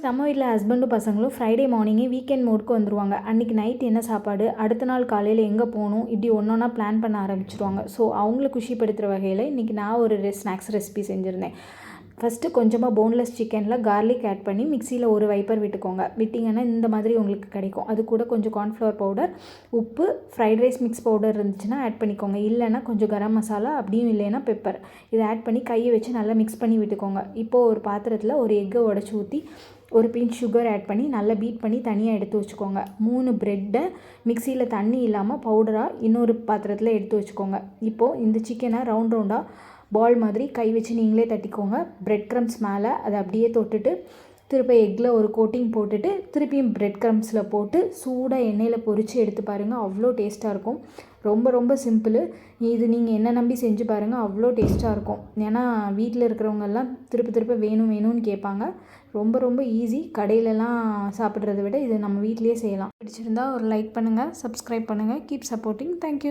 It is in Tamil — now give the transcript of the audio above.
நம்ம வீட்டில் ஹஸ்பண்டும் பசங்களும் ஃப்ரைடே மார்னிங்கே வீக்கெண்ட் மோடுக்கு வந்துடுவாங்க. அன்றைக்கி நைட் என்ன சாப்பாடு, அடுத்த நாள் காலையில் எங்கே போகணும், இப்படி ஒன்றா பிளான் பண்ண ஆரம்பிச்சிருவாங்க. ஸோ அவங்கள குஷிப்படுத்துகிற வகையில் இன்றைக்கி நான் ஒரு ஸ்நாக்ஸ் ரெசிபி செஞ்சுருந்தேன். ஃபஸ்ட்டு கொஞ்சமாக போன்லெஸ் சிக்கனில் கார்லிக் ஆட் பண்ணி மிக்சியில் ஒரு வைப்பர் விட்டுக்கோங்க. விட்டிங்கன்னா இந்த மாதிரி உங்களுக்கு கிடைக்கும். அது கூட கொஞ்சம் கார்ன்ஃப்ளவர் பவுடர், உப்பு, ஃப்ரைட் ரைஸ் மிக்ஸ் பவுடர் இருந்துச்சுன்னா ஆட் பண்ணிக்கோங்க. இல்லைன்னா கொஞ்சம் கரம் மசாலா, அப்படியும் இல்லைன்னா பெப்பர். இதை ஆட் பண்ணி கையை வச்சு நல்லா மிக்ஸ் பண்ணி விட்டுக்கோங்க. இப்போது ஒரு பாத்திரத்தில் ஒரு எக்கை உடச்சி ஊற்றி ஒரு பிஞ்ச் சுகர் ஆட் பண்ணி நல்லா பீட் பண்ணி தனியாக எடுத்து வச்சுக்கோங்க. 3 ப்ரெட்டை மிக்சியில் தண்ணி இல்லாமல் பவுடராக இன்னொரு பாத்திரத்தில் எடுத்து வச்சுக்கோங்க. இப்போது இந்த சிக்கனை ரவுண்டாக பால் மாதிரி கை வச்சு நீங்களே தட்டிக்கோங்க. பிரெட் க்ரம்ஸ் மேலே அதை அப்படியே தொட்டுட்டு திருப்பி எக்கில் ஒரு கோட்டிங் போட்டுட்டு திருப்பியும் பிரெட் க்ரம்ஸில் போட்டு சூடாக எண்ணெயில் பொரித்து எடுத்து பாருங்கள். அவ்வளோ டேஸ்ட்டாக இருக்கும். ரொம்ப ரொம்ப சிம்பிள். இது நீங்கள் என்ன நம்பி செஞ்சு பாருங்கள், அவ்வளோ டேஸ்ட்டாக இருக்கும். ஏன்னா வீட்டில் இருக்கிறவங்கெல்லாம் திருப்ப வேணும்னு கேட்பாங்க. ரொம்ப ரொம்ப ஈஸி. கடையிலலாம் சாப்பிட்றத விட இது நம்ம வீட்டிலேயே செய்யலாம். பிடிச்சிருந்தா ஒரு லைக் பண்ணுங்கள், சப்ஸ்கிரைப் பண்ணுங்கள். Keep supporting. தேங்க்யூ.